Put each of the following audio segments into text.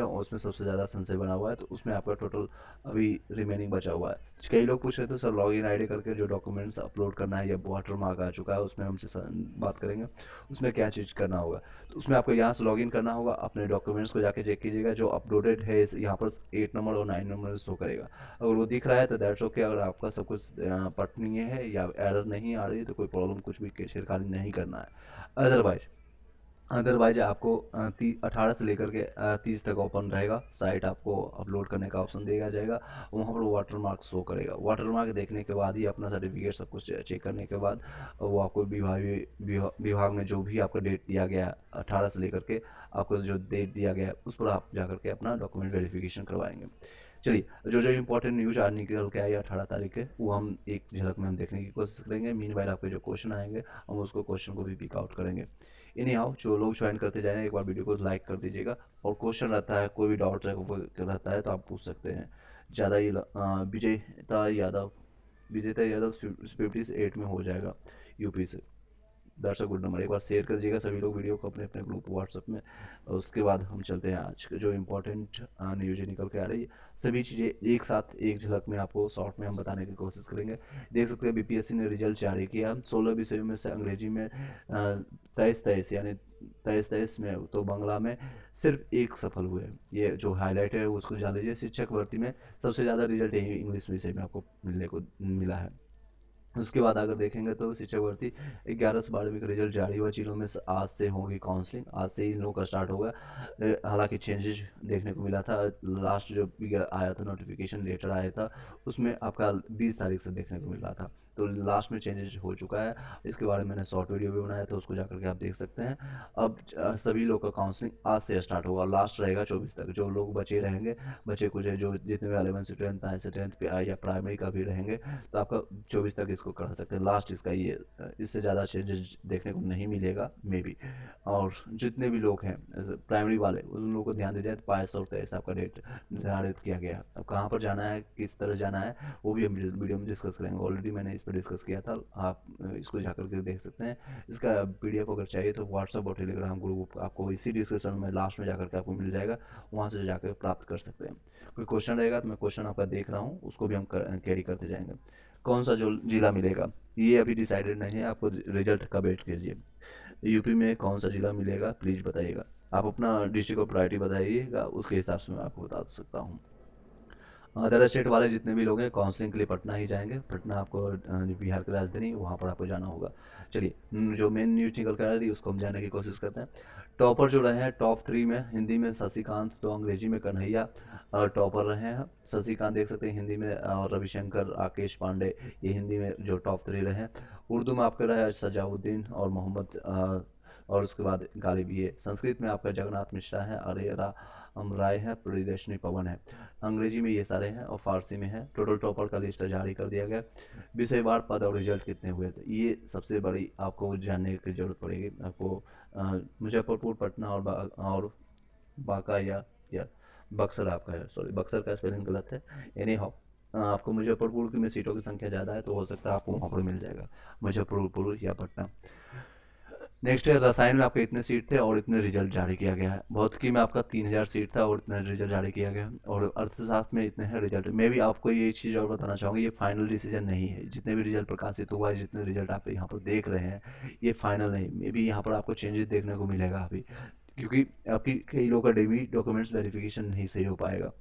और उसमें सबसे ज़्यादा संशय बना हुआ है, तो उसमें आपका टोटल अभी रिमेनिंग बचा हुआ है। कई लोग पूछ रहे थे सर लॉगिन आईडी करके जो डॉक्यूमेंट्स अपलोड करना है या वाटर मार्क आ चुका है उसमें हमसे बात करेंगे, उसमें क्या चीज़ करना होगा। तो उसमें आपको यहाँ से लॉगिन करना होगा, अपने डॉक्यूमेंट्स को जाके चेक कीजिएगा, जो अपलोडेड है यहाँ पर 8 नंबर और 9 नंबर में शो करेगा। अगर वो दिख रहा है तो दैट्स ओके, अगर आपका सब कुछ पठनीय है या एरर नहीं आ रही है तो कोई प्रॉब्लम कुछ भी छेड़खानी नहीं करना है। अदरवाइज अदरवाइज आपको 18 से लेकर के 30 तक ओपन रहेगा, साइट आपको अपलोड करने का ऑप्शन दिया जाएगा, वहाँ पर वाटर मार्क शो करेगा। वाटर मार्क देखने के बाद ही अपना सर्टिफिकेट सब कुछ चेक करने के बाद वो आपको विभाग में जो भी आपका डेट दिया गया है 18 से लेकर के आपको जो डेट दिया गया है उस पर आप जा करके अपना डॉक्यूमेंट वेरिफिकेशन करवाएंगे। चलिए, जो जो इंपॉर्टेंट न्यूज आज निकल के आई 18 तारीख के वो हम एक झलक में हम देखने की कोशिश करेंगे। मीनवाइल आपके जो क्वेश्चन आएंगे हम उसको क्वेश्चन को भी पिक आउट करेंगे। इन्हीं हाउ जो लोग ज्वाइन करते जाए एक बार वीडियो को लाइक कर दीजिएगा, और क्वेश्चन रहता है कोई भी डाउट रहता है तो आप पूछ सकते हैं। ज़्यादा ही विजेता यादव 58 में हो जाएगा यूपी से। That's a good number. एक बार शेयर कर दीजिएगा सभी लोग वीडियो को अपने अपने ग्रुप व्हाट्सएप में। और उसके बाद हम चलते हैं आज के जो इम्पोर्टेंट न्यूज़ निकल के आ रही है, सभी चीज़ें एक साथ एक झलक में आपको शॉर्ट में हम बताने की कोशिश करेंगे। देख सकते हैं बीपीएससी ने रिजल्ट जारी किया। 16 विषयों में से अंग्रेजी में 23 यानी 23 में, तो बांग्ला में सिर्फ एक सफल हुए। ये जो हाईलाइट है उसको जान लीजिए। शिक्षक भर्ती में सबसे ज़्यादा रिजल्ट यही इंग्लिश विषय में आपको मिलने को मिला है। उसके बाद अगर देखेंगे तो शिक्षक भर्ती 11 से 12वीं का रिजल्ट जारी हुआ। जिलों में आज से होगी काउंसलिंग, आज से ही इन लोगों का स्टार्ट होगा। हालांकि चेंजेस देखने को मिला था, लास्ट जो आया था नोटिफिकेशन लेटर आया था उसमें आपका 20 तारीख से देखने को मिल रहा था, तो लास्ट में चेंजेस हो चुका है। इसके बारे में मैंने शॉर्ट वीडियो भी बनाया था, उसको जाकर के आप देख सकते हैं। अब सभी लोग का काउंसलिंग आज से स्टार्ट होगा, लास्ट रहेगा 24 तक। जो लोग बचे रहेंगे, बचे कुछ जो जितने भी 11 से 10 9 से 10th पे या प्राइमरी का भी रहेंगे, तो आपका 24 तक इसको करा सकते हैं। लास्ट इसका ये, इससे ज़्यादा चेंजेस देखने को नहीं मिलेगा मे बी। और जितने भी लोग हैं प्राइमरी वाले उन लोगों को ध्यान दिया जाए तो 22 और 23 आपका डेट निर्धारित किया गया है। अब कहाँ पर जाना है, किस तरह जाना है, वो भी हम वीडियो में डिस्कस करेंगे। ऑलरेडी मैंने इस पर डिस्कस किया था, आप इसको जाकर के देख सकते हैं। इसका पीडीएफ अगर चाहिए तो व्हाट्सअप और टेलीग्राम ग्रुप आपको इसी डिस्क्रिप्शन में लास्ट में जाकर के आपको मिल जाएगा, वहाँ से जाकर प्राप्त कर सकते हैं। कोई क्वेश्चन रहेगा तो मैं क्वेश्चन आपका देख रहा हूँ, उसको भी हम कैरी करते जाएंगे। कौन सा जो जिला मिलेगा ये अभी डिसाइडेड नहीं है, आपको रिजल्ट का वेट कीजिए। यूपी में कौन सा जिला मिलेगा प्लीज़ बताइएगा। आप अपना डिस्ट्रिक्ट ऑफ प्रायोरिटी बताइएगा, उसके हिसाब से मैं आपको बता सकता हूँ। अदर स्टेट वाले जितने भी लोग हैं काउंसलिंग के लिए पटना ही जाएंगे। पटना आपको बिहार की राजधानी, वहाँ पर आपको जाना होगा। चलिए, जो मेन न्यूज निकल कर आ रही है उसको हम जानने की कोशिश करते हैं। टॉपर जो रहे हैं टॉप 3 में, हिंदी में शशिकांत, तो अंग्रेजी में कन्हैया टॉपर रहे हैं। शशिकांत देख सकते हैं हिंदी में, और रविशंकर, राकेश पांडे ये हिंदी में जो टॉप 3 रहे हैं। उर्दू में आपका रहा है सजाउद्दीन और मोहम्मद, और उसके बाद गालिब। ये संस्कृत में आपका जगन्नाथ मिश्रा है, अरेरा राय है, प्रियदर्शनी पवन है। अंग्रेजी में ये सारे हैं और फारसी में है। टोटल टॉपर का लिस्ट जारी कर दिया गया। विषयवार पद और रिजल्ट कितने हुए थे ये सबसे बड़ी आपको जानने की जरूरत पड़ेगी आपको। मुजफ्फरपुर, पटना और बांका या बक्सर आपका है, सॉरी बक्सर का स्पेलिंग गलत है। एनी हाउ आपको मुजफ्फरपुर में सीटों की संख्या ज़्यादा है तो हो सकता है आपको वहाँ पर मिल जाएगा, मुजफ्फरपुर या पटना। नेक्स्ट है रसायन में आपके इतने सीट थे और इतने रिजल्ट जारी किया गया है। भौतिकी में आपका 3000 सीट था और इतने रिजल्ट जारी किया गया। और अर्थशास्त्र में इतने हैं रिजल्ट। मैं भी आपको ये चीज़ और बताना चाहूँगा, ये फाइनल डिसीजन नहीं है। जितने भी रिजल्ट प्रकाशित हुआ है, जितने रिजल्ट आप यहाँ पर देख रहे हैं, ये फाइनल नहीं। मे बी यहाँ पर आपको चेंजेस देखने को मिलेगा अभी, क्योंकि आपकी कई लोगों का डेली डॉक्यूमेंट्स वेरिफिकेशन नहीं सही हो पाएगा,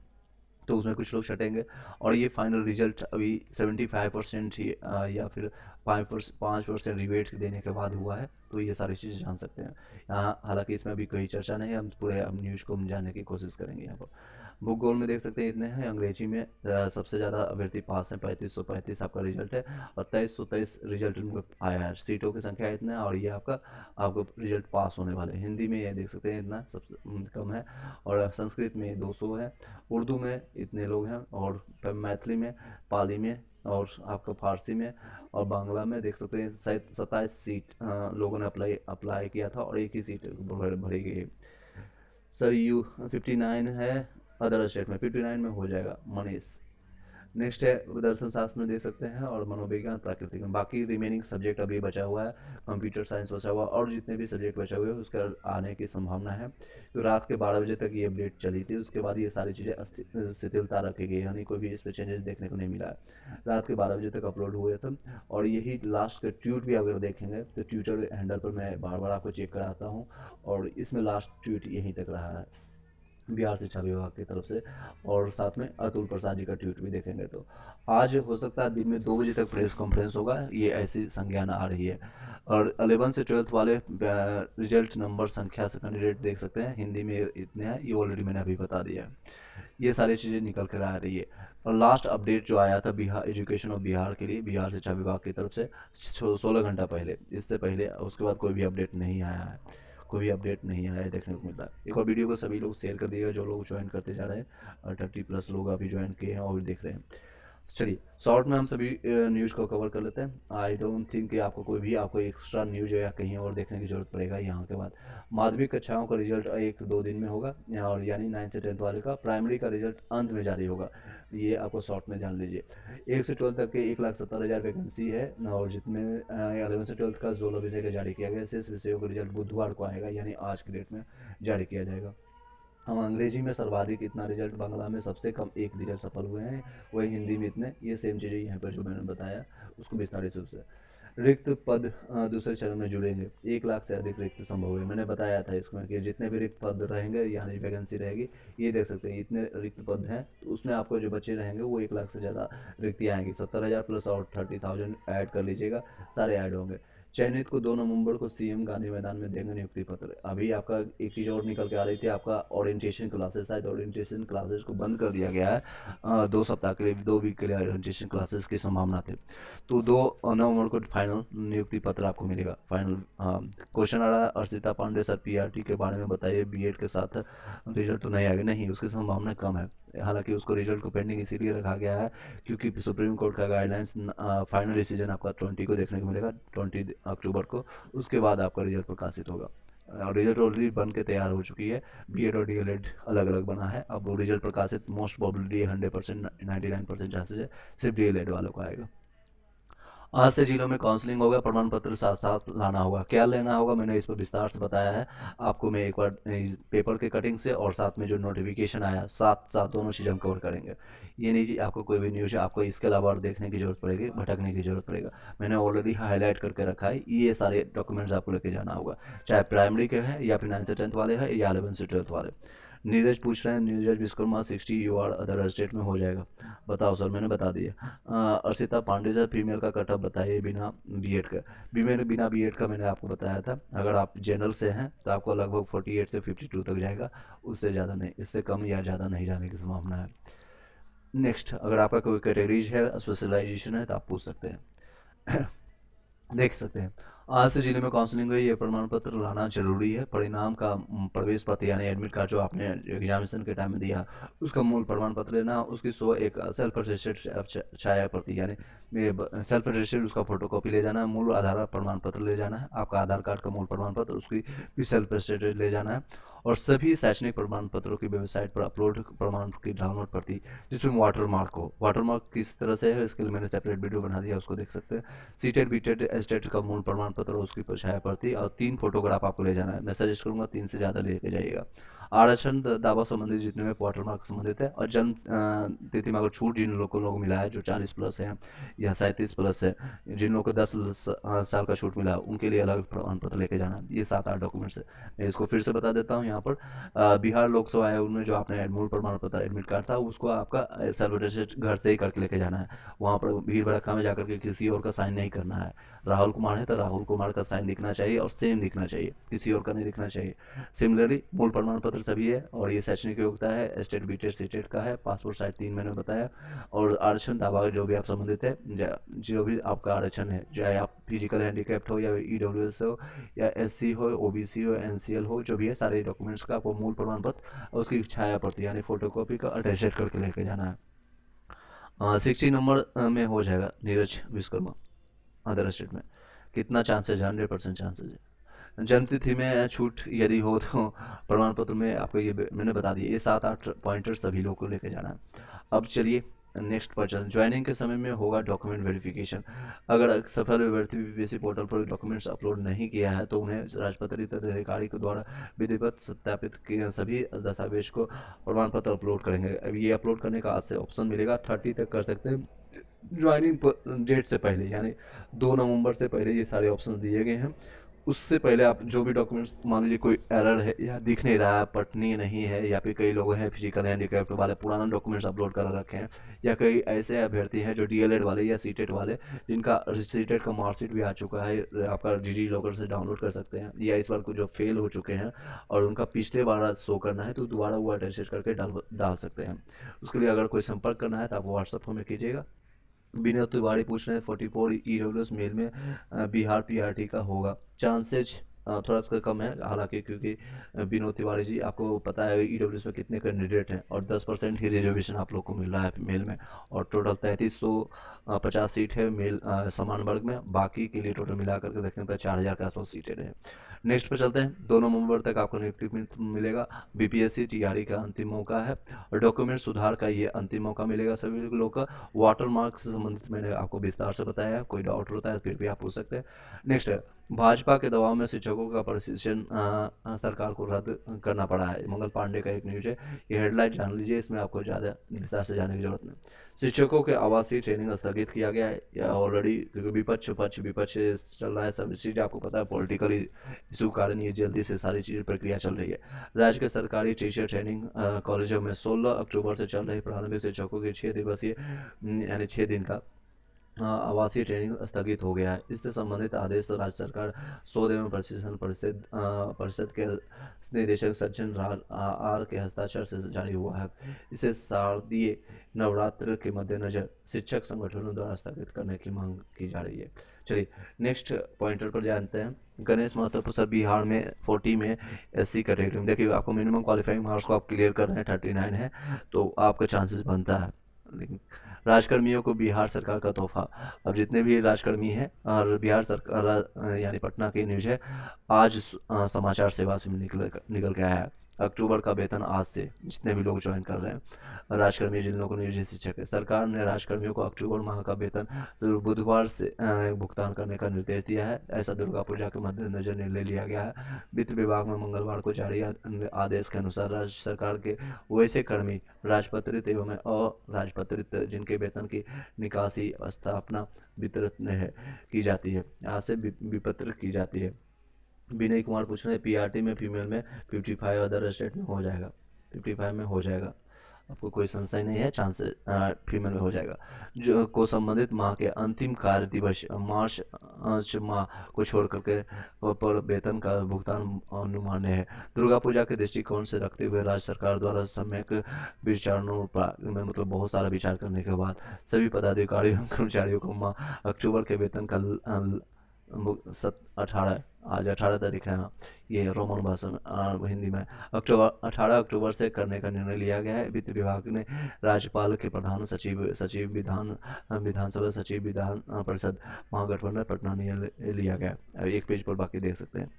तो उसमें कुछ लोग छटेंगे। और ये फाइनल रिजल्ट अभी 75% ही या फिर 5% रिवेट देने के बाद हुआ है, तो ये सारी चीज़ें जान सकते हैं यहाँ। हालांकि इसमें अभी कोई चर्चा नहीं है, हम पूरे हम न्यूज़ को हम जानने की कोशिश करेंगे यहाँ पर। भूगोल में देख सकते हैं इतने हैं। अंग्रेजी में सबसे ज़्यादा अभ्यर्थी पास हैं, 3535 आपका रिजल्ट है, और 2323 रिजल्ट उनको आया है। सीटों की संख्या इतना है और ये आपको रिजल्ट पास होने वाले। हिंदी में ये देख सकते हैं इतना सबसे कम है, और संस्कृत में 200 है, उर्दू में इतने लोग हैं, और मैथिली में, पाली में, और आपका फारसी में और बांग्ला में देख सकते हैं 27 सीट लोगों ने अप्लाई किया था और एक ही सीट भरी गई है। सर 59 है, अदर स्टेट में 59 में हो जाएगा मनीष। नेक्स्ट है दर्शन शास्त्र में दे सकते हैं और मनोविज्ञान प्राकृतिक में। बाकी रिमेनिंग सब्जेक्ट अभी बचा हुआ है, कंप्यूटर साइंस बचा हुआ और जितने भी सब्जेक्ट बचे हुए हैं उसका आने की संभावना है। तो रात के 12 बजे तक ये अपडेट चली थी, उसके बाद ये सारी चीज़ें शिथिलता रखी गई, यानी कोई भी इस पर चेंजेस देखने को नहीं मिला है। रात के 12 बजे तक अपलोड हुए थे और यही लास्ट का ट्वीट भी अगर देखेंगे तो ट्विटर हैंडल पर मैं बार बार आपको चेक कराता हूँ और इसमें लास्ट ट्वीट यहीं तक रहा है बिहार शिक्षा विभाग की तरफ से। और साथ में अतुल प्रसाद जी का ट्वीट भी देखेंगे तो आज हो सकता है दिन में 2 बजे तक प्रेस कॉन्फ्रेंस होगा, ये ऐसी संज्ञान आ रही है। और 11 से 12th वाले रिजल्ट नंबर संख्या से कैंडिडेट देख सकते हैं, हिंदी में इतने हैं, ये ऑलरेडी मैंने अभी बता दिया है। ये सारी चीज़ें निकल कर आ रही है। और लास्ट अपडेट जो आया था बिहार एजुकेशन ऑफ बिहार के लिए बिहार शिक्षा विभाग की तरफ से 16 घंटा पहले, इससे पहले उसके बाद कोई भी अपडेट नहीं आया है, कोई भी अपडेट नहीं आया है देखने को मिल रहा है। एक और वीडियो को सभी लोग शेयर कर दिएगा जो लोग ज्वाइन करते जा रहे हैं, और 30+ लोग अभी ज्वाइन किए हैं और देख रहे हैं। चलिए शॉर्ट में हम सभी न्यूज़ को कवर कर लेते हैं। आई डोंट थिंक कि आपको कोई भी आपको एक्स्ट्रा न्यूज या कहीं और देखने की जरूरत पड़ेगा। यहाँ के बाद माध्यमिक कक्षाओं का रिजल्ट 1-2 दिन में होगा, और यानी 9 से 10th वाले का। प्राइमरी का रिजल्ट अंत में जारी होगा, ये आपको शॉर्ट में जान लीजिए। 1 से 12 तक के 1,70,000 वैकेंसी है, और जितने 11 से 12 का 16 विषय का जारी किया गया। शेष विषयों का रिजल्ट बुधवार को आएगा, यानी आज की डेट में जारी किया जाएगा। हम अंग्रेजी में सर्वाधिक इतना रिजल्ट, बांग्ला में सबसे कम एक रिजल्ट सफल हुए हैं, वही हिंदी में इतने। ये सेम चीज़ें यहाँ पर जो मैंने बताया उसको विस्तारित रूप से। रिक्त पद दूसरे चरण में जुड़ेंगे, 1 लाख से अधिक रिक्त संभव है। मैंने बताया था इसमें कि जितने भी रिक्त पद रहेंगे यानी वैकेंसी रहेगी, ये देख सकते हैं इतने रिक्त पद हैं, तो उसमें आपको जो बच्चे रहेंगे वो 1 लाख से ज़्यादा रिक्तियाँ आएंगी। 70,000 प्लस और 30,000 ऐड कर लीजिएगा, सारे ऐड होंगे। चयनित को 2 नवंबर को सीएम गांधी मैदान में देंगे नियुक्ति पत्र। अभी आपका एक चीज़ और निकल के आ रही थी, आपका ओरिएंटेशन क्लासेस, शायद ओरिएंटेशन क्लासेस को बंद कर दिया गया है 2 सप्ताह के लिए, 2 वीक के लिए ओरिएंटेशन क्लासेस की संभावना थी। तो 2 नवंबर को फाइनल नियुक्ति पत्र आपको मिलेगा। फाइनल क्वेश्चन आ रहा है, अर्षिता पांडे सर पीआरटी के बारे में बताइए, बीएड के साथ रिजल्ट तो नहीं आएगा। नहीं, उसकी संभावना कम है। हालांकि उसको रिजल्ट को पेंडिंग इसीलिए रखा गया है क्योंकि सुप्रीम कोर्ट का गाइडलाइंस फाइनल डिसीजन आपका 20 को देखने को मिलेगा, 20 अक्टूबर को। उसके बाद आपका रिजल्ट प्रकाशित होगा। और रिजल्ट ऑलरेडी बन के तैयार हो चुकी है, बीएड और डीएलएड अलग अलग बना है। अब वो रिजल्ट प्रकाशित मोस्ट प्रोबेबली 100%, 99% चांसेज है सिर्फ डीएलएड वालों को आएगा। आज से जिलों में काउंसलिंग होगा, प्रमाण पत्र साथ साथ लाना होगा। क्या लेना होगा मैंने इस पर विस्तार से बताया है आपको। मैं एक बार पेपर के कटिंग से और साथ में जो नोटिफिकेशन आया, साथ साथ दोनों चीज़ हम कवर करेंगे। ये नहीं कि आपको कोई भी न्यूज़ आपको इसके अलावा और देखने की जरूरत पड़ेगी, भटकने की जरूरत पड़ेगा। मैंने ऑलरेडी हाईलाइट करके रखा है, ये सारे डॉक्यूमेंट्स आपको लेके जाना होगा, चाहे प्राइमरी के हैं या फिर 9 से 10th वाले हैं या 11 से 12th वाले। नीरज पूछ रहे हैं, Neeraj Vishwakarma 60 UR other state में हो जाएगा। बताओ सर, मैंने बता दिया। अर्षिता पांडे सर फीमेल का कटअप बताइए बिना बीएड का। बिना बीएड का मैंने आपको बताया था, अगर आप जनरल से हैं तो आपको लगभग 48 से 52 तक जाएगा, उससे ज़्यादा नहीं, इससे कम या ज़्यादा नहीं जाने की संभावना है। नेक्स्ट, अगर आपका कोई कैटेगरीज है, स्पेशलाइजेशन है, तो आप पूछ सकते हैं देख सकते हैं। आज से जिले में काउंसलिंग हुई, ये प्रमाण पत्र लाना जरूरी है। परिणाम का प्रवेश पत्र यानी एडमिट कार्ड जो आपने एग्जामिनेशन के टाइम में दिया, उसका मूल प्रमाण पत्र लेना, उसकी एक सेल्फ अटेस्टेड छाया प्रति यानी सेल्फ अटेस्टेड उसका फोटोकॉपी ले जाना है। मूल आधार प्रमाण पत्र ले जाना है, आपका आधार कार्ड का मूल प्रमाण पत्र, उसकी भी सेल्फ अटेस्टेड ले जाना है। और सभी शैक्षणिक प्रमाण पत्रों की वेबसाइट पर अपलोड प्रमाण की डाउनलोड प्रति जिसमें वाटरमार्क हो। वाटरमार्क किस तरह से है इसके लिए मैंने सेपरेट वीडियो बना दिया, उसको देख सकते हैं। सीटेड बीटेड एस्टेट का मूल प्रमाण पत्र, उसकी छाया प्रति और 3 फोटोग्राफ आपको ले जाना है। मैं सजेस्ट करूंगा 3 से ज़्यादा लेके जाइएगा। आरक्षण दावा संबंधित जितने में वाटरमार्क संबंधित है, और जन्म तिथि में अगर छूट जिन लोगों को मिला है जो 40+ है या 37+ है, जिन लोगों को 10 साल का छूट मिला है, उनके लिए अलग प्रमाण पत्र लेके जाना। ये 7-8 डॉक्यूमेंट्स है। मैं इसको फिर से बता देता हूँ यहाँ पर। बिहार लोक सेवा आयोग में जो आपने मूल प्रमाण पत्र एडमिट कार्ड था, उसको आपका सेल्फ अटेस्टेड घर से ही करके लेके जाना है। वहाँ पर भीड़ भड़का में जाकर के किसी और का साइन नहीं करना है। राहुल कुमार है तो राहुल कुमार का साइन दिखना चाहिए और सेम दिखना चाहिए, किसी और का नहीं दिखना चाहिए। सिमिलरली मूल प्रमाण पत्र सभी है, और ये शैक्षणिक योग्यता है, स्टेट बीटेड सीटेड का है, पासपोर्ट साइज 3 मैंने बताया। और आरक्षण दावा जो भी आप संबंधित है, जो भी आपका आरक्षण है, चाहे आप फिजिकल हैंडीकैप्ड हो या ईडब्ल्यूएस हो या एससी हो, ओबीसी हो, एनसीएल हो, जो भी है, सारे डॉक्यूमेंट्स का आपको मूल प्रमाण पत्र और उसकी छाया प्रति यानी फोटोकॉपी का अटैच करके लेके जाना है। 60 नंबर में हो जाएगा नीरज विश्वकर्मा अदर स्टेट में। कितना चांसेज है? 100% चांसेज है। जन्मतिथि में छूट यदि हो तो प्रमाण पत्र में आपको ये मैंने बता दिया, ये 7-8 पॉइंटर सभी लोग को लेके जाना है। अब चलिए नेक्स्ट पर चल ज्वाइनिंग के समय में होगा डॉक्यूमेंट वेरिफिकेशन। अगर सफल अभ्यर्थी बीपीएससी पोर्टल पर डॉक्यूमेंट्स अपलोड नहीं किया है तो उन्हें राजपत्रित अधिकारी के द्वारा विधिवत सत्यापित किए सभी दस्तावेज को प्रमाण पत्र अपलोड करेंगे। अब ये अपलोड करने का आज से ऑप्शन मिलेगा, 30 तक कर सकते हैं ज्वाइनिंग डेट से पहले, यानी 2 नवंबर से पहले ये सारे ऑप्शन दिए गए हैं। उससे पहले आप जो भी डॉक्यूमेंट्स, मान लीजिए कोई एरर है या दिख नहीं रहा है, पठनीय नहीं है, या फिर कई लोग हैं फिजिकल हैंडीकैप्ड वाले पुराना डॉक्यूमेंट्स अपलोड कर रखे हैं, या कई ऐसे अभ्यर्थी हैं जो डीएलएड वाले या सीटेट वाले जिनका सीटेट का मार्कशीट भी आ चुका है, आपका डिजी लॉकर से डाउनलोड कर सकते हैं, या इस बार को जो फेल हो चुके हैं और उनका पिछले बार शो करना है तो दोबारा वो अटेस्टेड करके डाल सकते हैं। उसके लिए अगर कोई संपर्क करना है तो आप व्हाट्सअप हमें कीजिएगा। विनय तिवारी पूछ रहे हैं 44 ईडब्ल्यूएस मेल में बिहार पीआरटी का होगा, चांसेज थोड़ा सा कम है, हालांकि क्योंकि विनोद तिवारी जी आपको पता है ईडब्ल्यूएस में कितने कैंडिडेट हैं और 10% ही रिजर्वेशन आप लोग को मिल रहा है मेल में, और टोटल 3350 सीट है मेल समान वर्ग में, बाकी के लिए टोटल मिला करके देखें तो 4000 के आसपास सीटें हैं। नेक्स्ट पर चलते हैं। 2 नवंबर तक आपको नियुक्ति मिलेगा। बीपीएससी टीआरई का अंतिम मौका है और डॉक्यूमेंट सुधार का ये अंतिम मौका मिलेगा सभी लोग का। वाटर मार्क से संबंधित मैंने आपको विस्तार से बताया, कोई डाउट होता है फिर भी आप पूछ सकते हैं। नेक्स्ट है भाजपा के दबाव में शिक्षकों का प्रशिक्षण सरकार को रद्द करना पड़ा है। मंगल पांडे का एक न्यूज है, ये हेडलाइन जान लीजिए, इसमें आपको ज़्यादा विस्तार से जाने की जरूरत नहीं। शिक्षकों के आवासीय ट्रेनिंग स्थगित किया गया है या ऑलरेडी, क्योंकि विपक्ष चल रहा है, सब चीज़ें आपको पता है, पॉलिटिकल इशू कारण ये जल्दी से सारी चीज़ें प्रक्रिया चल रही है। राज्य के सरकारी टीचर ट्रेनिंग कॉलेजों में 16 अक्टूबर से चल रही प्रारंभिक शिक्षकों की 6 दिवसीय यानी 6 दिन का आवासीय ट्रेनिंग स्थगित हो गया है। इससे संबंधित आदेश राज्य सरकार शोध एवं प्रशिक्षण परिषद के निदेशक सज्जन आर के हस्ताक्षर से जारी हुआ है। इसे शारदीय नवरात्र के मद्देनजर शिक्षक संगठनों द्वारा स्थगित करने की मांग की जा रही है। चलिए नेक्स्ट पॉइंटर पर जानते हैं। गणेश महतो सर बिहार में 40 में एससी कैटेगरी में, देखिए आपको मिनिमम क्वालिफाइंग मार्क्स को आप क्लियर कर रहे हैं, 39 है तो आपका चांसेस बनता है। लेकिन राजकर्मियों को बिहार सरकार का तोहफा, अब जितने भी राजकर्मी हैं और बिहार सरकार यानी पटना की न्यूज है, आज समाचार सेवा से निकल के आया है। अक्टूबर का वेतन आज से जितने भी लोग ज्वाइन कर रहे हैं राजकर्मी, जिन लोगों को नियोजित शिक्षक है, सरकार ने राजकर्मियों को अक्टूबर माह का वेतन बुधवार से भुगतान करने का निर्देश दिया है। ऐसा दुर्गा पूजा के मद्देनजर निर्णय लिया गया है। वित्त विभाग में मंगलवार को जारी आदेश के अनुसार राज्य सरकार के वैसे कर्मी राजपत्रित एवं अराजपत्रित जिनके वेतन की निकासी स्थापना वितरित है की जाती है, यहाँ से विपत्रित की जाती है। विनय कुमार पूछ रहे हैं पीआरटी में फीमेल में 55, अदर स्टेट में हो जाएगा, 55 में हो जाएगा, आपको कोई संशय नहीं है, चांसेस फीमेल में हो जाएगा। जो को संबंधित माह के अंतिम कार्य दिवस मार्च माह को छोड़ करके पर वेतन का भुगतान अनुमान्य है। दुर्गा पूजा के दृष्टिकोण से रखते हुए राज्य सरकार द्वारा सम्यक विचारों में मतलब बहुत सारा विचार करने के बाद सभी पदाधिकारियों कर्मचारियों को माह अक्टूबर के वेतन का 18 आज 18 तारीख है, ये रोमन भाषा में हिंदी में 18 अक्टूबर से करने का निर्णय लिया गया है। वित्त विभाग ने राज्यपाल के प्रधान सचिव विधानसभा सचिव विधान परिषद महागठबंधन पटना लिया गया। एक पेज पर बाकी देख सकते हैं।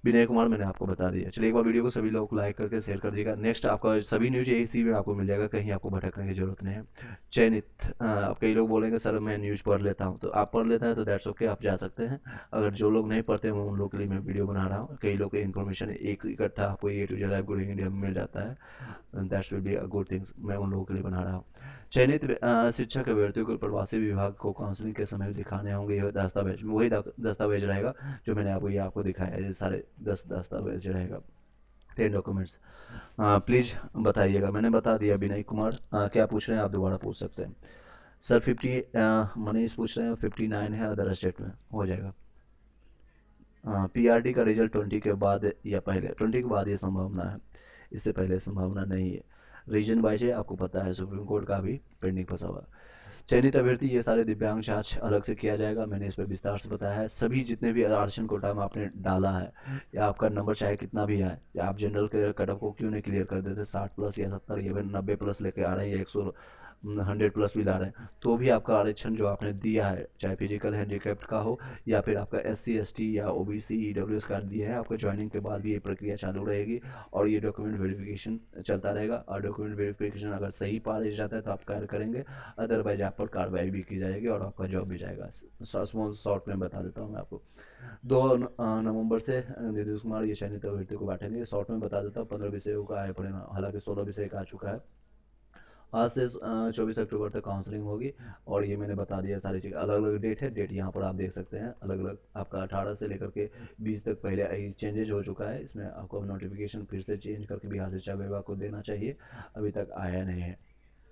विनय कुमार मैंने आपको बता दिया। चलिए एक बार वीडियो को सभी लोग लाइक करके शेयर कर दीजिएगा। नेक्स्ट आपका सभी न्यूज इसी में आपको मिल जाएगा, कहीं आपको भटकने की जरूरत नहीं है। चयनित अब कई लोग बोलेंगे सर मैं न्यूज़ पढ़ लेता हूँ, तो आप पढ़ लेते हैं तो दैट्स ओके, आप जा सकते हैं। अगर जो लोग नहीं पढ़ते हैं उन लोग के लिए मैं वीडियो बना रहा हूँ। कई लोग की इन्फॉर्मेशन एक इकट्ठा आपको A to Z live good India में मिल जाता है, that's will be a good things, मैं उन लोगों के लिए बना रहा हूँ। चयनित शिक्षक अभ्यर्थियों को प्रवासी विभाग को काउंसलिंग के समय दिखाने होंगे यह दस्तावेज, वही दस्तावेज रहेगा जो मैंने आपको दिखाया है, ये सारे 10 दस्तावेज रहेगा, 10 डॉक्यूमेंट्स। प्लीज़ बताइएगा। मैंने बता दिया। विनय कुमार क्या पूछ रहे हैं आप दोबारा पूछ सकते हैं। सर 50 मनीष पूछ रहे हैं 59 है, अदर स्टेट में हो जाएगा। पीआरटी का रिजल्ट 20 के बाद या पहले, 20 के बाद ये संभावना है, इससे पहले संभावना नहीं है। रीजन वाइज है, आपको पता है सुप्रीम कोर्ट का भी पेंडिंग फंसा हुआ है। चयनित अभ्यर्थी ये सारे दिव्यांग जांच अलग से किया जाएगा, मैंने इस पर विस्तार से बताया है। सभी जितने भी आरक्षण कोटा में आपने डाला है या आपका नंबर चाहे कितना भी है, या आप जनरल के कट ऑफ को क्यों नहीं क्लियर कर देते, 60 प्लस या 70 या फिर 90 प्लस लेके आ रहे हैं या 100 प्लस भी ला रहे हैं, तो भी आपका आरक्षण जो आपने दिया है, चाहे फिजिकल हैंडीकैप्ड का हो या फिर आपका SC ST या OBC EWS कार्ड दिए हैं, आपका ज्वाइनिंग के बाद भी ये प्रक्रिया चालू रहेगी और ये डॉक्यूमेंट वेरिफिकेशन चलता रहेगा। और डॉक्यूमेंट वेरिफिकेशन अगर सही पाया जाता है तो आप कार्य करेंगे, अदरवाइज आप पर कार्रवाई भी की जाएगी और आपका जॉब भी जाएगा। शॉर्ट में बता देता हूँ मैं आपको। 2 नवंबर से नीतीश कुमार ये चयनित अभ्यर्थी को बांटेंगे। शॉर्ट में बता देता हूँ, 15 विषयों का आय परिणाम, हालांकि 16 विषय का आ चुका है। आज से 24 अक्टूबर तक काउंसलिंग होगी और ये मैंने बता दिया सारी चीज़। अलग अलग डेट है, डेट यहाँ पर आप देख सकते हैं अलग अलग। आपका 18 से लेकर के 20 तक पहले चेंजेज हो चुका है, इसमें आपको नोटिफिकेशन फिर से चेंज करके बिहार शिक्षा विभाग को देना चाहिए, अभी तक आया नहीं है।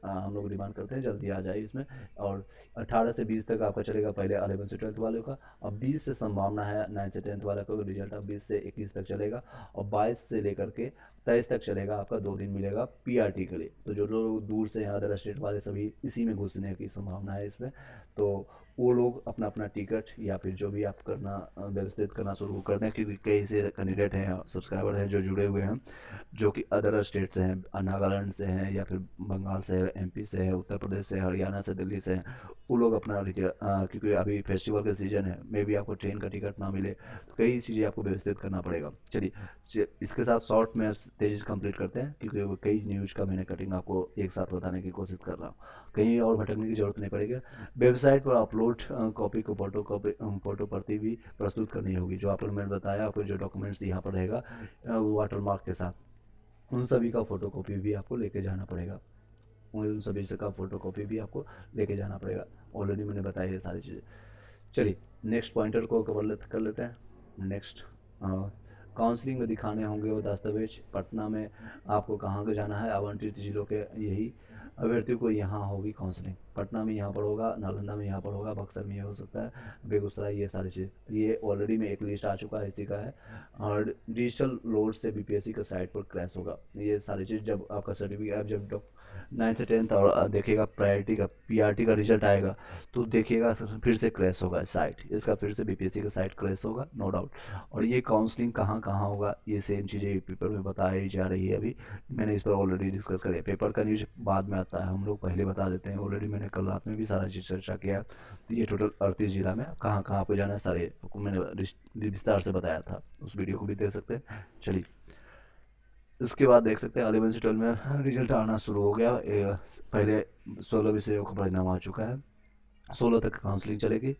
हम लोग डिमांड करते हैं जल्दी आ जाए इसमें। और 18 से 20 तक आपका चलेगा पहले 11 से 12 वाले का, अब 20 से संभावना है 9 से 10 वाला का रिजल्ट अब 20 से 21 तक चलेगा, और 22 से लेकर के 23 तक चलेगा। आपका 2 दिन मिलेगा PRT के लिए। तो जो लोग दूर से हैं अदर स्टेट वाले, सभी इसी में घुसने की संभावना है इसमें, तो वो लोग अपना अपना टिकट या फिर जो भी आप करना व्यवस्थित करना शुरू कर दें, क्योंकि कई से कैंडिडेट हैं, सब्सक्राइबर हैं जो जुड़े हुए हैं, जो कि अदर स्टेट से हैं, नागालैंड से हैं या फिर बंगाल से है, MP से है, उत्तर प्रदेश से, हरियाणा से, दिल्ली से हैं। वो लोग अपना क्योंकि अभी फेस्टिवल का सीज़न है, मे भी आपको ट्रेन का टिकट ना मिले, तो कई चीज़ें आपको व्यवस्थित करना पड़ेगा। चलिए इसके साथ शॉर्ट में तेज़ी से कंप्लीट करते हैं, क्योंकि वो कई न्यूज़ का मैंने कटिंग आपको एक साथ बताने की कोशिश कर रहा हूँ, कहीं और भटकने की जरूरत नहीं पड़ेगी। वेबसाइट पर अपलोड कॉपी को फोटो प्रति भी प्रस्तुत करनी होगी। जो आपने मैंने बताया, आपको जो डॉक्यूमेंट्स यहाँ पर रहेगा वाटरमार्क के साथ, उन सभी का फ़ोटोकॉपी भी आपको लेके जाना पड़ेगा। उन सभी से का फ़ोटोकॉपी भी आपको लेके जाना पड़ेगा। ऑलरेडी मैंने बताई है सारी चीज़ें। चलिए नेक्स्ट पॉइंटर को कर लेते हैं। नेक्स्ट काउंसलिंग में दिखाने होंगे वो दस्तावेज। पटना में आपको कहाँ को जाना है, आवंटित जिलों के यही अभ्यर्थियों को यहाँ होगी काउंसलिंग। पटना में यहाँ पर होगा, नालंदा में यहाँ पर होगा, बक्सर में ये हो सकता है, बेगूसराय, ये सारी चीज़। ये ऑलरेडी में एक लिस्ट आ चुका है, इसी का है। और डिजिटल लोड से BPSC का साइट पर क्रैश होगा। ये सारी चीज़ जब आपका सर्टिफिकेट, आप जब 9 से 10 और देखिएगा प्रायोरिटी का PRT का रिजल्ट आएगा, तो देखिएगा फिर से क्रैश होगा साइट, इसका फिर से BPSC का साइट क्रैश होगा, नो डाउट। और ये काउंसलिंग कहाँ कहाँ होगा, ये सेम चीज़ें पेपर में बताई जा रही है। अभी मैंने इस पर ऑलरेडी डिस्कस करी है, पेपर का न्यूज बाद में आता है, हम लोग पहले बता देते हैं। ऑलरेडी मैंने कल रात में भी सारा चीज़ चर्चा किया। तो ये टोटल 38 जिला में कहाँ कहाँ पे जाना है, सारे आपको मैंने विस्तार से बताया था, उस वीडियो को भी देख सकते हैं। चलिए इसके बाद देख सकते हैं 11 से 12 में रिजल्ट आना शुरू हो गया। पहले 16 विषयों का परिणाम आ चुका है, 16 तक काउंसलिंग चलेगी।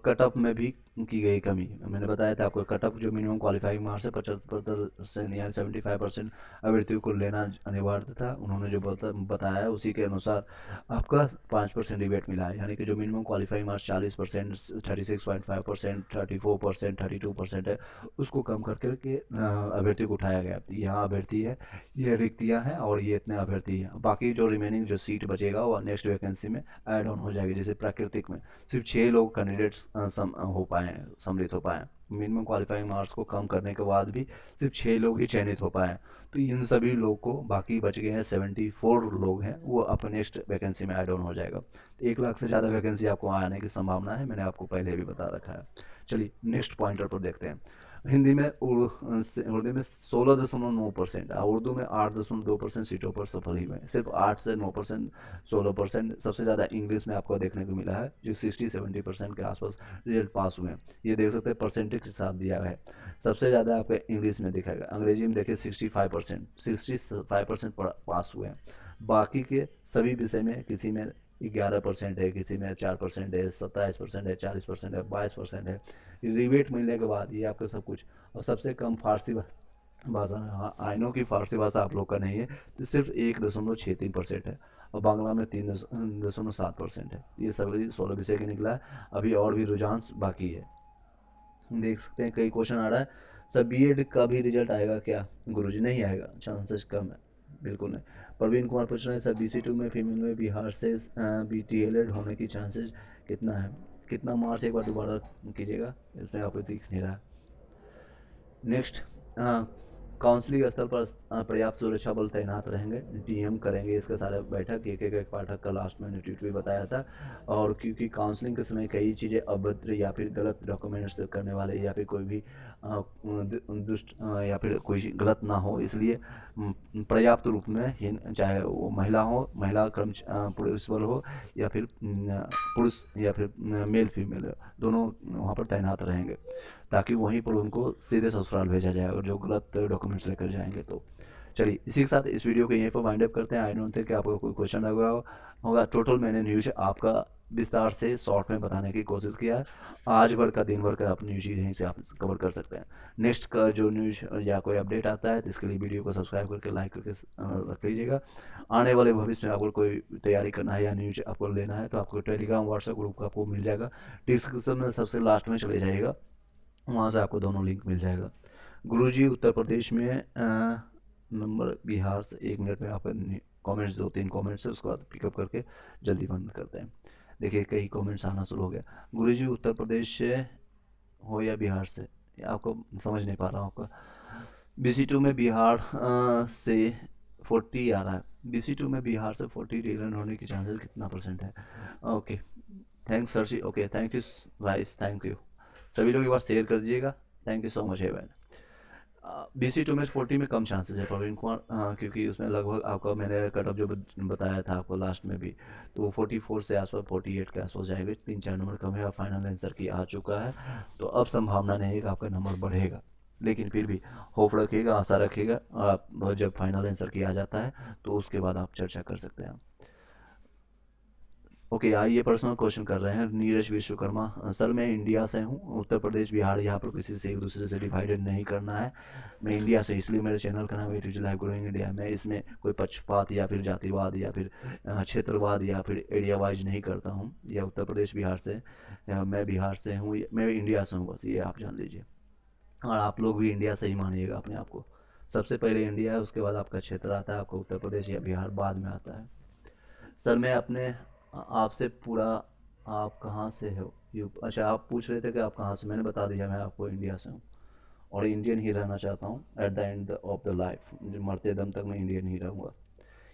कट ऑफ में भी की गई कमी, मैंने बताया था आपको। कट ऑफ जो मिनिमम क्वालिफाइंग मार्क्स है 75% यानी 75% अभ्यर्थियों को लेना अनिवार्य था। उन्होंने जो बताया उसी के अनुसार आपका 5% रिबेट मिला है, यानी कि जो मिनिमम क्वालिफाइंग मार्क्स 40%, 36.5%, 34%, 32% है, उसको कम करके अभ्यर्थी को उठाया गया। यहाँ अभ्यर्थी है, ये रिक्तियाँ हैं और ये इतने अभ्यर्थी हैं। बाकी जो रिमेनिंग जो सीट बचेगा वो नेक्स्ट वैकेंसी में ऐड ऑन हो जाएगी। जैसे प्राकृतिक में सिर्फ 6 लोग कैंडिडेट्स हो पाए हैं, सम्मिलित हो पाए हैं। मिनिमम क्वालिफाइंग मार्क्स को कम करने के बाद भी सिर्फ 6 लोग ही चयनित हो पाए हैं। तो इन सभी लोग को, बाकी बच गए हैं 74 लोग हैं, वो आपको नेक्स्ट वैकेंसी में ऐड ऑन हो जाएगा। 1 लाख से ज़्यादा वैकेंसी आपको आने की संभावना है, मैंने आपको पहले भी बता रखा है। चलिए नेक्स्ट पॉइंटर पर देखते हैं। हिंदी में उर्दू में 16.9% और उर्दू में 8.2% सीटों पर सफल ही हुए। सिर्फ 8 से 9%, 16%। सबसे ज़्यादा इंग्लिश में आपको देखने को मिला है, जो 60-70% के आसपास रिजल्ट पास हुए हैं। ये देख सकते हैं परसेंटेज के साथ दिया है। सबसे ज़्यादा आपको इंग्लिश में दिखाएगा। अंग्रेजी में देखिए 65% पास हुए हैं। बाकी के सभी विषय में किसी में 11% है, किसी में 4% है, 27% है, 40% है, 22% है। रिबेट मिलने के बाद ये आपका सब कुछ। और सबसे कम फारसी भाषा में, हाँ आइनों की फारसी भाषा आप लोग का नहीं है, तो सिर्फ 1.63% है, और बांग्ला में 3.7% है। ये सभी 16 विषय के निकला है। अभी और भी रुझान बाकी है, देख सकते हैं। कई क्वेश्चन आ रहा है, सर BEd का भी रिजल्ट आएगा क्या गुरुजी? नहीं आएगा, चांसेस कम है, बिल्कुल नहीं। प्रवीण कुमार पूछ रहे हैं, सर BC2 में फीमेल में बिहार से BTLed होने की चांसेस कितना है? कितना मार्क्स एक बार दोबारा कीजिएगा, इसमें आपको दिख नहीं रहा। नेक्स्ट काउंसलिंग स्थल पर पर्याप्त सुरक्षा बल तैनात रहेंगे, टीएम करेंगे इसका सारा बैठक, एक पाठक का लास्ट मैंने ट्वीट भी बताया था। और क्योंकि काउंसलिंग के समय कई चीज़ें अभद्र या फिर गलत डॉक्यूमेंट्स करने वाले या फिर कोई भी दुष्ट या फिर कोई गलत ना हो, इसलिए पर्याप्त रूप में चाहे वो महिला हो, महिला पुलिस बल हो या फिर पुरुष या फिर मेल फीमेल दोनों वहाँ पर तैनात रहेंगे, ताकि वहीं पर उनको सीधे ससुराल भेजा जाए अगर जो गलत डॉक्यूमेंट्स लेकर जाएंगे तो। चलिए इसी के साथ इस वीडियो को यहीं पर वाइंड अप करते हैं। आई डोंट थिंक कि आपको कोई क्वेश्चन होगा। टोटल मैंने न्यूज आपका विस्तार से शॉर्ट में बताने की कोशिश किया है। आज भर का दिन भर का आप न्यूज यहीं से आप कवर कर सकते हैं। नेक्स्ट का जो न्यूज या कोई अपडेट आता है तो इसके लिए वीडियो को सब्सक्राइब करके लाइक करके रख लीजिएगा। आने वाले भविष्य में आपको कोई तैयारी करना है या न्यूज आपको लेना है तो आपको टेलीग्राम व्हाट्सएप ग्रुप का आपको मिल जाएगा, डिस्क्रिप्शन में सबसे लास्ट में चले जाइएगा, वहाँ से आपको दोनों लिंक मिल जाएगा। गुरुजी उत्तर प्रदेश में नंबर बिहार से 1 मिनट में आपका कमेंट्स 2-3 कमेंट्स है, उसके बाद पिकअप करके जल्दी बंद करते हैं। देखिए कई कमेंट्स आना शुरू हो गया। गुरुजी उत्तर प्रदेश से हो या बिहार से, आपको समझ नहीं पा रहा हूँ आपका। BC2 में बिहार से 40 आ रहा है। BC2 में बिहार से 40 डिलीवन होने की चांसेस कितना % है? Okay thanks sir ji. Okay thank you वाइस, थैंक यू। सभी लोग एक बार शेयर कर दीजिएगा। थैंक यू सो मच है भाई। BC2 में 40 में कम चांसेस है प्रवीण कुमार, क्योंकि उसमें लगभग आपका मैंने कट ऑफ जो बताया था आपको लास्ट में भी, तो 44 से आसपास 48 के आसपास जाएगा। 3-4 नंबर कम है और फाइनल आंसर की आ चुका है, तो अब संभावना नहीं है कि आपका नंबर बढ़ेगा, लेकिन फिर भी होप रखिएगा, आशा रखिएगा। आप जब फाइनल आंसर की आ जाता है तो उसके बाद आप चर्चा कर सकते हैं। ओके आइए पर्सनल क्वेश्चन कर रहे हैं नीरज विश्वकर्मा। सर मैं इंडिया से हूँ, उत्तर प्रदेश बिहार यहाँ पर किसी से एक दूसरे से डिवाइडेड नहीं करना है। मैं इंडिया से, इसलिए मेरे चैनल का नाम है टू लाइफ ग्रोइंग इंडिया। मैं इसमें कोई पक्षपात या फिर जातिवाद या फिर क्षेत्रवाद या फिर एरिया वाइज नहीं करता हूँ। या उत्तर प्रदेश बिहार से, मैं बिहार से हूँ, मैं इंडिया से हूँ, बस ये आप जान लीजिए। और आप लोग भी इंडिया से ही मानिएगा अपने आप को। सबसे पहले इंडिया है, उसके बाद आपका क्षेत्र आता है, आपका उत्तर प्रदेश या बिहार बाद में आता है। सर मैं अपने आपसे पूरा, आप कहाँ से हो? अच्छा आप पूछ रहे थे कि आप कहाँ से, मैंने बता दिया मैं आपको इंडिया से हूँ और इंडियन ही रहना चाहता हूँ at the end of the life. मरते दम तक मैं इंडियन ही रहूँगा।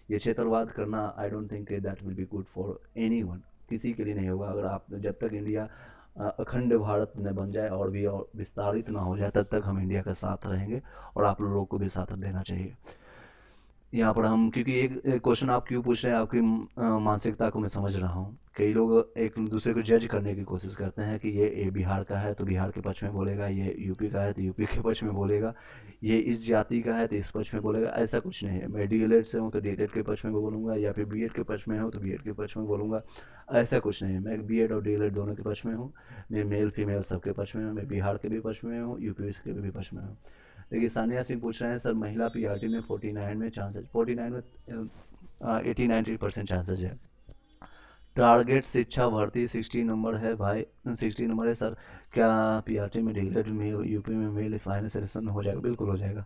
ये क्षेत्रवाद करना I don't think that will be good for anyone, किसी के लिए नहीं होगा। अगर आप जब तक इंडिया अखंड भारत न बन जाए और भी और विस्तारित ना हो जाए तब तक हम इंडिया का साथ रहेंगे और आप लोगों को भी साथ देना चाहिए। यहाँ पर हम, क्योंकि एक क्वेश्चन आप क्यों पूछ रहे हैं, आपकी मानसिकता को मैं समझ रहा हूँ। कई लोग एक दूसरे को जज करने की कोशिश करते हैं कि ये बिहार का है तो बिहार के पक्ष में बोलेगा, ये यूपी का है तो यूपी के पक्ष में बोलेगा, ये इस जाति का है तो इस पक्ष में बोलेगा। ऐसा कुछ नहीं है। मैं DL से हूँ तो DL के पक्ष में बोलूँगा, या फिर BEd के पक्ष में हूँ तो BEd के पक्ष में बोलूँगा। ऐसा कुछ नहीं है। मैं BEd और DL दोनों के पक्ष में हूँ। मैं मेल फीमेल सबके पक्ष में हूँ। मैं बिहार के भी पक्ष में हूँ, यूपी के भी पक्ष में हूँ। देखिए सानिया सिंह पूछ रहे हैं सर महिला PRT में 49 में चांसेस, 49 में 80-90% चांसेस है। टारगेट शिक्षा भर्ती 60 नंबर है भाई, 60 नंबर है सर। क्या PRT में DL में यूपी में मेल फाइनल सिलेक्शन हो जाएगा? बिल्कुल हो जाएगा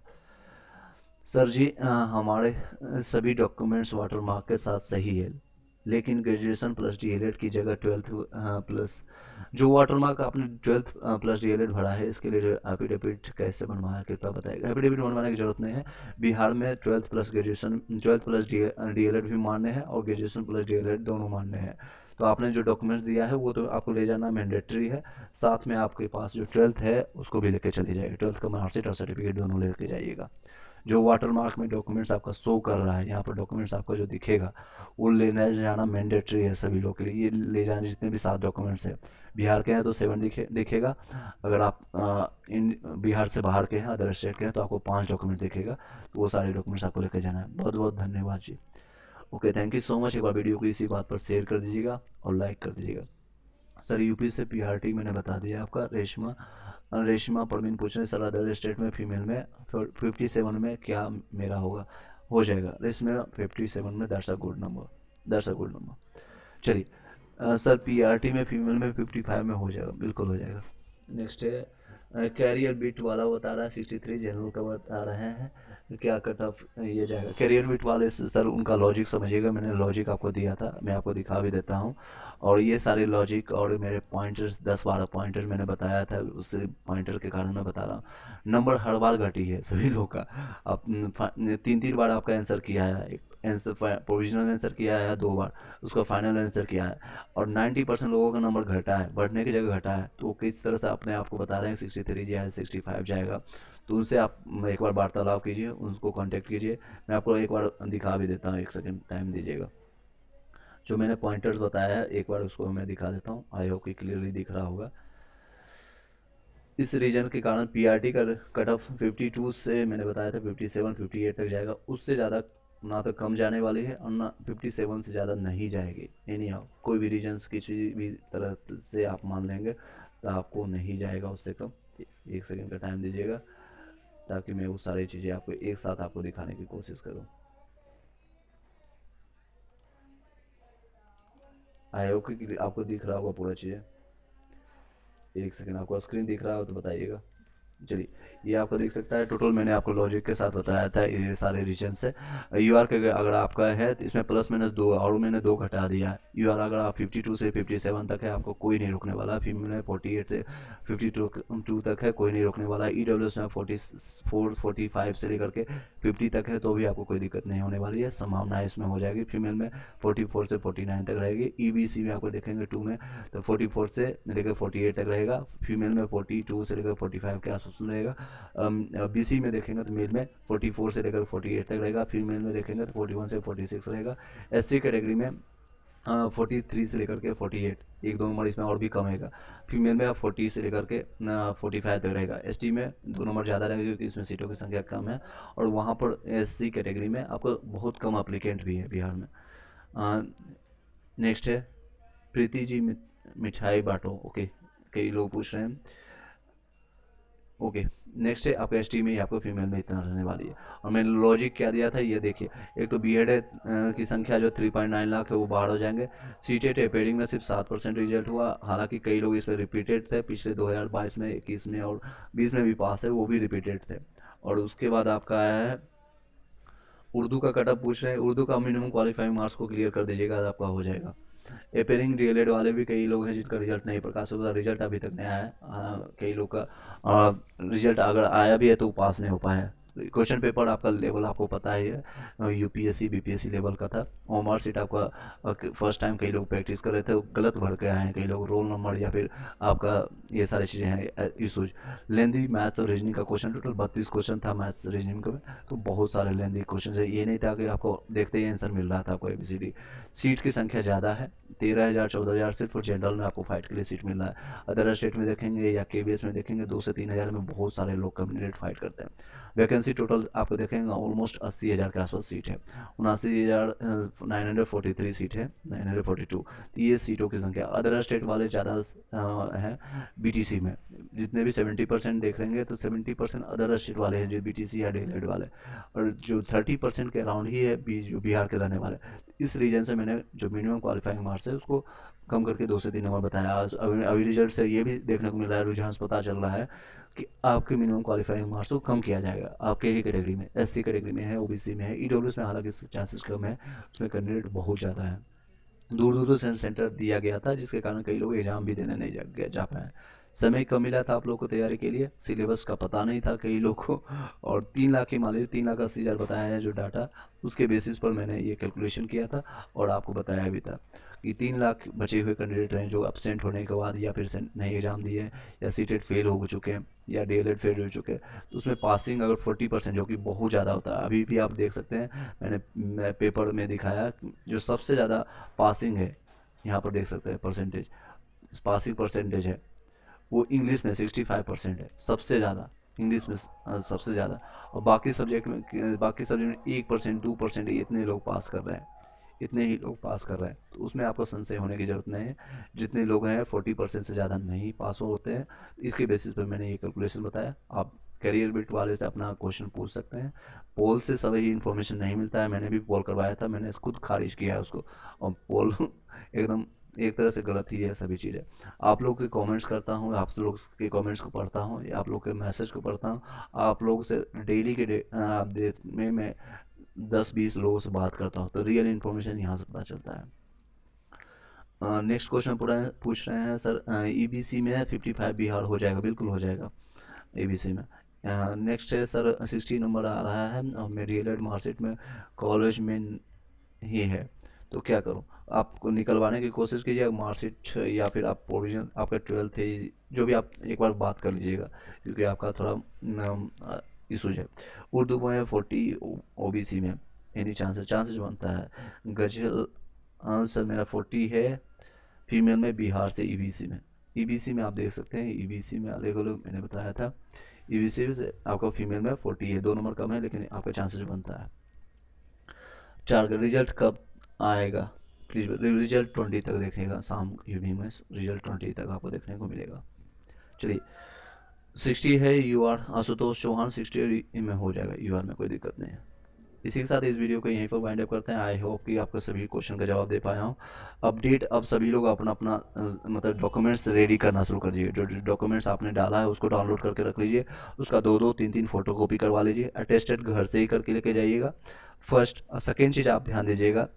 सर जी। हमारे सभी डॉक्यूमेंट्स वाटर मार्क के साथ सही है, लेकिन ग्रेजुएशन प्लस DL की जगह 12th प्लस, जो वाटर मार्क आपने 12th प्लस DL भरा है, इसके लिए एफिडेविट कैसे बनवाया कृपया बताएगा। एफिडेविट बनवाने की जरूरत नहीं है। बिहार में 12th plus graduation, 12th plus DL भी मान्य है और ग्रेजुएशन प्लस DL दोनों मान्य है। तो आपने जो डॉक्यूमेंट्स दिया है वो तो आपको ले जाना मैंडेटरी है। साथ में आपके पास जो 12th है उसको भी लेके चली जाएगी, 12th का मार्कशीट और सर्टिफिकेट दोनों लेके जाइएगा। जो वाटर मार्क में डॉक्यूमेंट्स आपका शो कर रहा है, यहाँ पर डॉक्यूमेंट्स आपका जो दिखेगा वो लेने जाना मैंडेटरी है सभी लोग के लिए। ये ले जाने जितने भी 7 डॉक्यूमेंट्स हैं, बिहार के हैं तो 7 दिखेगा। अगर आप इन बिहार से बाहर के हैं, अदर स्टेट के हैं, तो आपको 5 डॉक्यूमेंट दिखेगा। तो वो सारे डॉक्यूमेंट्स आपको लेकर जाना है। बहुत बहुत धन्यवाद जी। Okay thank you so much. एक बार वीडियो को इसी बात पर शेयर कर दीजिएगा और लाइक कर दीजिएगा। सर यूपी से PRT मैंने बता दिया आपका। रेशमा परवीन पूछ रहे हैं सर अदर स्टेट में फीमेल में 57 में क्या मेरा होगा? हो जाएगा रेशमा 57 में, that's a good number, that's a good number. चलिए सर PRT में फीमेल में 55 में हो जाएगा, बिल्कुल हो जाएगा। नेक्स्ट है कैरियर बिट वाला बता रहा है 63, जनरल का बता रहे हैं क्या कट ऑफ ये जाएगा। कैरियर बिट वाले सर उनका लॉजिक समझिएगा, मैंने लॉजिक आपको दिया था, मैं आपको दिखा भी देता हूँ। और ये सारे लॉजिक और मेरे पॉइंटर्स 10-12 पॉइंटर मैंने बताया था, उससे पॉइंटर के कारण मैं बता रहा हूँ। नंबर हर बार घटी है सभी लोग का। अब 3-3 बार आपका आंसर किया है, एक आंसर प्रोविजनल आंसर किया है 2 बार, उसका फाइनल आंसर किया है, और 90% लोगों का नंबर घटा है, बढ़ने की जगह घटा है। तो वो किस तरह से अपने आप को बता रहे हैं 63 जाए 65 जाएगा। तो उनसे आप एक बार वार्तालाप कीजिए, उनको कांटेक्ट कीजिए। मैं आपको एक बार दिखा भी देता हूँ, 1 सेकंड टाइम दीजिएगा। जो मैंने पॉइंटर्स बताया है एक बार उसको मैं दिखा देता हूँ, आई होप कि क्लियरली दिख रहा होगा। इस रीजन के कारण पीआरटी का कट ऑफ 52 से मैंने बताया था 57 58 तक जाएगा, उससे ज़्यादा ना तो कम जाने वाली है और ना 57 से ज़्यादा नहीं जाएगी। एनी हाउ कोई भी रीजन्स किसी भी तरह से आप मान लेंगे तो आपको नहीं जाएगा उससे कम। 1 सेकंड का टाइम दीजिएगा ताकि मैं वो सारी चीज़ें आपको एक साथ आपको दिखाने की कोशिश करूँ। आई होप कि आपको दिख रहा होगा पूरा चीज़ें। 1 सेकंड, आपको स्क्रीन दिख रहा हो तो बताइएगा। चलिए, ये आपको दिख सकता है। टोटल मैंने आपको लॉजिक के साथ बताया था ये सारे रीजन से। यू आर के अगर आपका है तो इसमें प्लस माइनस 2 और मैंने 2 घटा दिया है। यू आर अगर आप 52 से 57 तक है आपको कोई नहीं रोकने वाला। फीमेल में 48 से 52 तक है, कोई नहीं रोकने वाला। ई डब्ल्यू एस में 44 45 से लेकर के 50 तक है तो भी आपको कोई दिक्कत नहीं होने वाली है, संभावना इसमें हो जाएगी। फीमेल में 44 से 49 तक रहेगी। ई बी सी में आपको देखेंगे 2 में तो 44 से लेकर 48 तक रहेगा। फीमेल में 42 से लेकर 45 के आसपास में रहेगा। बीसी में देखेंगे तो मेल में 44 से लेकर 48 तक रहेगा। फीमेल में देखेंगे तो 41 से 46 रहेगा। एससी कैटेगरी में 43 से लेकर के 48, 1-2 नंबर इसमें और भी कम रहेगा। फीमेल में आप 40 से लेकर के 45 तक रहेगा। एसटी में 2 नंबर ज़्यादा रहेगा क्योंकि इसमें सीटों की संख्या कम है, और वहाँ पर एससी कैटेगरी में आपको बहुत कम अप्लीकेंट भी है बिहार में। नेक्स्ट है प्रीति जी मिठाई बांटो। ओके, कई लोग पूछ रहे हैं। ओके, नेक्स्ट है आपका एसटी में आपको फीमेल में इतना रहने वाली है। और मैंने लॉजिक क्या दिया था ये देखिए, एक तो बी एड की संख्या जो 3.9 लाख है वो बाहर हो जाएंगे। सीटेट पेडिंग में सिर्फ 7% रिजल्ट हुआ, हालांकि कई लोग इस पर रिपीटेड थे पिछले 2022 में 21 में और 20 में भी पास है, वो भी रिपीटेड थे। और उसके बाद आपका है उर्दू का कटअप पूछ रहे हैं। उर्दू का मिनिमम क्वालिफाइंग मार्क्स को क्लियर कर दीजिएगा तो आपका हो जाएगा। अपेयरिंग डीएलएड वाले भी कई लोग हैं जिनका रिजल्ट नहीं प्रकाश होता, रिजल्ट अभी तक नहीं आया है। कई लोग का रिजल्ट अगर आया भी है तो पास नहीं हो पाया। क्वेश्चन पेपर आपका लेवल आपको पता ही है, यूपीएससी बीपीएससी लेवल का था। और मार्कशीट आपका फर्स्ट टाइम कई लोग प्रैक्टिस कर रहे थे, गलत भर के आए हैं कई लोग, रोल नंबर या फिर आपका ये सारी चीज़ें हैं इशूज। लेंदी मैथ्स और रीजनिंग का क्वेश्चन टोटल 32 क्वेश्चन था मैथ्स रीजनिंग में, तो बहुत सारे लेंदी क्वेश्चन है। ये नहीं था कि आपको देखते ही आंसर मिल रहा था आपको ABCD। सीट की संख्या ज़्यादा है, 13,000 14,000 सिर्फ जनरल में आपको फाइट के लिए सीट मिल रहा है। अदर स्टेट में देखेंगे या KBS में देखेंगे 2 से 3,000 में बहुत सारे लोग कैंडिडेट फाइट करते हैं। वैकेंसी टोटल आपको देखेंगे ऑलमोस्ट 80,000 के आसपास सीट है, 79,943 सीट है, 942। तो ये सीटों की संख्या। अदर स्टेट वाले ज़्यादा हैं BTC में, जितने भी 70% देख लेंगे तो 70% अदर स्टेट वाले हैं जो BTC या डीएलएड वाले, और जो 30% के अराउंड ही है जो बिहार के रहने वाले। इस रीजन से मैंने जो मिनिमम क्वालिफाइंग मार्क्स है उसको कम करके 2 से 3 नंबर बताया। अभी रिजल्ट से ये भी देखने को मिल रहा है, रुझान पता चल रहा है कि आपके मिनिमम क्वालिफाइंग मार्क्स को कम किया जाएगा आपके ही कैटेगरी में। SC कैटेगरी में है, OBC में है, EWS में हालांकि चांसेस कम है, उसमें कैंडिडेट बहुत ज़्यादा है। दूर दूर से सेंटर दिया गया था जिसके कारण कई लोग एग्जाम भी देने नहीं जा पाए। समय कम मिला था आप लोग को तैयारी के लिए, सिलेबस का पता नहीं था कई लोग को, और 3 लाख की मान लीजिए 3,80,000 बताया है जो डाटा, उसके बेसिस पर मैंने ये कैलकुलेशन किया था और आपको बताया भी था कि 3 लाख बचे हुए कैंडिडेट हैं जो एब्सेंट होने के बाद या फिर नहीं एग्जाम दिए या सीटेट फेल हो चुके हैं या डीएलएड फेल हो चुके हैं, तो उसमें पासिंग अगर 40% जो कि बहुत ज़्यादा होता है, अभी भी आप देख सकते हैं मैंने पेपर में दिखाया जो सबसे ज़्यादा पासिंग है, यहाँ पर देख सकते हैं परसेंटेज, पासिंग परसेंटेज है वो इंग्लिश में 65% है, सबसे ज़्यादा इंग्लिश में सबसे ज़्यादा। और बाकी सब्जेक्ट में 1% 2% इतने लोग पास कर रहे हैं, इतने ही लोग पास कर रहे हैं, तो उसमें आपको संशय होने की ज़रूरत नहीं है। जितने लोग हैं 40% से ज़्यादा नहीं पास होते हैं। इसके बेसिस पर मैंने ये कैलकुलेशन बताया। आप करियर बिट वाले से अपना क्वेश्चन पूछ सकते हैं। पोल से सभी इन्फॉर्मेशन नहीं मिलता है, मैंने भी पोल करवाया था, मैंने खुद खारिज किया है उसको, और पोल एकदम एक तरह से गलत ही है सभी चीज़ें। आप लोग के कमेंट्स करता हूँ, आप लोग के कमेंट्स को पढ़ता हूँ, आप लोग के मैसेज को पढ़ता हूँ, आप लोग से डेली के अपडेट में मैं 10-20 लोगों से बात करता हूँ, तो रियल इन्फॉर्मेशन यहाँ से पता चलता है। नेक्स्ट क्वेश्चन पूछ रहे हैं सर, ईबीसी में 55 बिहार हो जाएगा? बिल्कुल हो जाएगा ईबीसी में। नेक्स्ट है सर, 60 नंबर आ रहा है और मेरी एलिड मार्कशीट में कॉलेज में ही है, तो क्या करूं? आपको निकलवाने की कोशिश कीजिए मार्कशीट, या फिर आप प्रोविजन आपका 12th है, जो भी आप एक बार बात कर लीजिएगा, क्योंकि आपका थोड़ा इशूज है। उर्दू में 40, ओबीसी में एनी चांसेस बनता है। गजल सर मेरा 40 है, फीमेल में बिहार से ईबीसी में। ईबीसी में आप देख सकते हैं, ईबीसी में अलग अलग मैंने बताया था, ईबीसी से आपका फीमेल में 40 है, 2 नंबर कम है, लेकिन आपका चांसेस बनता है। 4 का रिजल्ट कब आएगा? प्लीज़ रिजल्ट 20 तक देखेगा, शाम इवनिंग में रिजल्ट 20 तक आपको देखने को मिलेगा। चलिए 60 है, यू आर आशुतोष चौहान 60 में हो जाएगा, यू आर में कोई दिक्कत नहीं है। इसी के साथ इस वीडियो को यहीं पर वाइंड अप करते हैं। आई होप कि आपको सभी क्वेश्चन का जवाब दे पाया हूँ। अपडेट, अब सभी लोग अपना अपना मतलब डॉक्यूमेंट्स रेडी करना शुरू कर दीजिए। जो जो डॉक्यूमेंट्स आपने डाला है उसको डाउनलोड करके रख लीजिए, उसका 2-2 3-3 फोटो कॉपी करवा लीजिए, अटेस्टेड घर से ही करके लेके जाइएगा। फर्स्ट और सेकेंड चीज़ आप ध्यान दीजिएगा,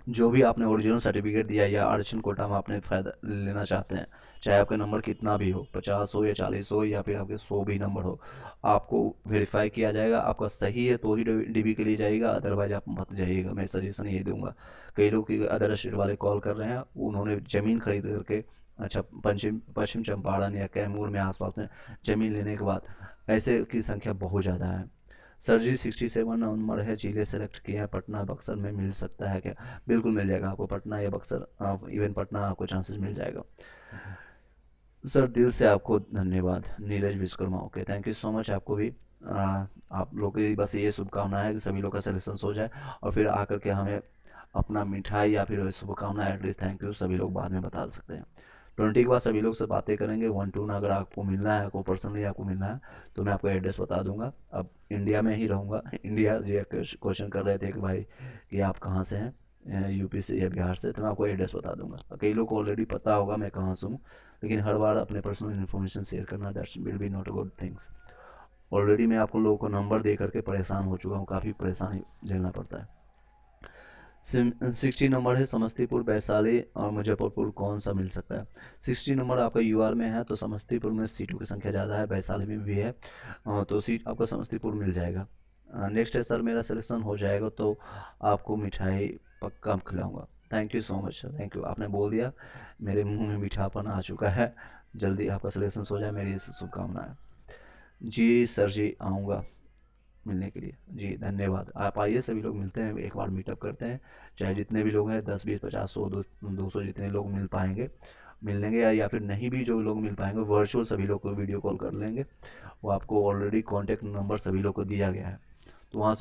जो भी आपने ओरिजिनल सर्टिफिकेट दिया या आरक्षण कोटा में आपने फ़ायदा लेना चाहते हैं, चाहे आपका नंबर कितना भी हो, 50 हो या 40 हो या फिर आपके 100 भी नंबर हो, आपको वेरीफाई किया जाएगा। आपका सही है तो ही डीबी के लिए जाइएगा, अदरवाइज आप मत जाइएगा। मैं सजेशन ये दूंगा। कई लोग की अदर स्टेट वाले कॉल कर रहे हैं, उन्होंने ज़मीन खरीद करके, अच्छा, पश्चिम चंपारण या कैमूर में आसपास में ज़मीन लेने के बाद ऐसे की संख्या बहुत ज़्यादा है। सर जी 67 नंबर है, जिले सेलेक्ट किए हैं, पटना बक्सर में मिल सकता है क्या? बिल्कुल मिल जाएगा आपको, पटना या बक्सर, इवन पटना आपको चांसेस मिल जाएगा। सर दिल से आपको धन्यवाद, Neeraj Vishwakarma. Okay, thank you so much. आपको भी आप लोग की बस ये शुभकामना है कि सभी लोग का सिलेक्शन हो जाए, और फिर आकर के हमें अपना मिठाई या फिर शुभकामना, एटलीस्ट थैंक यू सभी लोग बाद में बता सकते हैं। 20 के बाद सभी लोग से बातें करेंगे 1-2 ना। अगर आपको मिलना है, आपको पर्सनली आपको मिलना है, तो मैं आपको एड्रेस बता दूंगा। अब इंडिया में ही रहूँगा। इंडिया ये क्वेश्चन कर रहे थे कि भाई कि आप कहाँ से हैं, यूपी से या बिहार से, तो मैं आपको एड्रेस बता दूंगा। कई लोग को ऑलरेडी पता होगा मैं कहाँ से हूँ, लेकिन हर बार अपने पर्सनल इन्फॉर्मेशन शेयर करना, that's will be not a good things. Already मैं आपको लोगों को नंबर दे करके परेशान हो चुका हूँ, काफ़ी परेशानी झेलना पड़ता है। 60 नंबर है, समस्तीपुर, वैशाली और मुजफ्फरपुर कौन सा मिल सकता है? 60 नंबर आपका यूआर में है, तो समस्तीपुर में सीटों की संख्या ज़्यादा है, वैशाली में भी है, तो सीट आपका समस्तीपुर मिल जाएगा। नेक्स्ट है सर, मेरा सिलेक्शन हो जाएगा तो आपको मिठाई पक्का खिलाऊंगा। Thank you so much sir, thank you. आपने बोल दिया, मेरे मुंह में मीठापन आ चुका है। जल्दी आपका सिलेक्शन हो जाए, मेरी शुभकामनाएं। जी सर जी, आऊँगा मिलने के लिए। जी धन्यवाद। आप आइए, सभी लोग मिलते हैं, एक बार मीटअप करते हैं, चाहे जितने भी लोग हैं, 10 20 50 100 200 जितने लोग मिल पाएंगे मिल लेंगे, या फिर नहीं भी जो लोग मिल पाएंगे वर्चुअल सभी लोग को वीडियो कॉल कर लेंगे। वो आपको ऑलरेडी कॉन्टैक्ट नंबर सभी लोग को दिया गया है, तो वहाँ से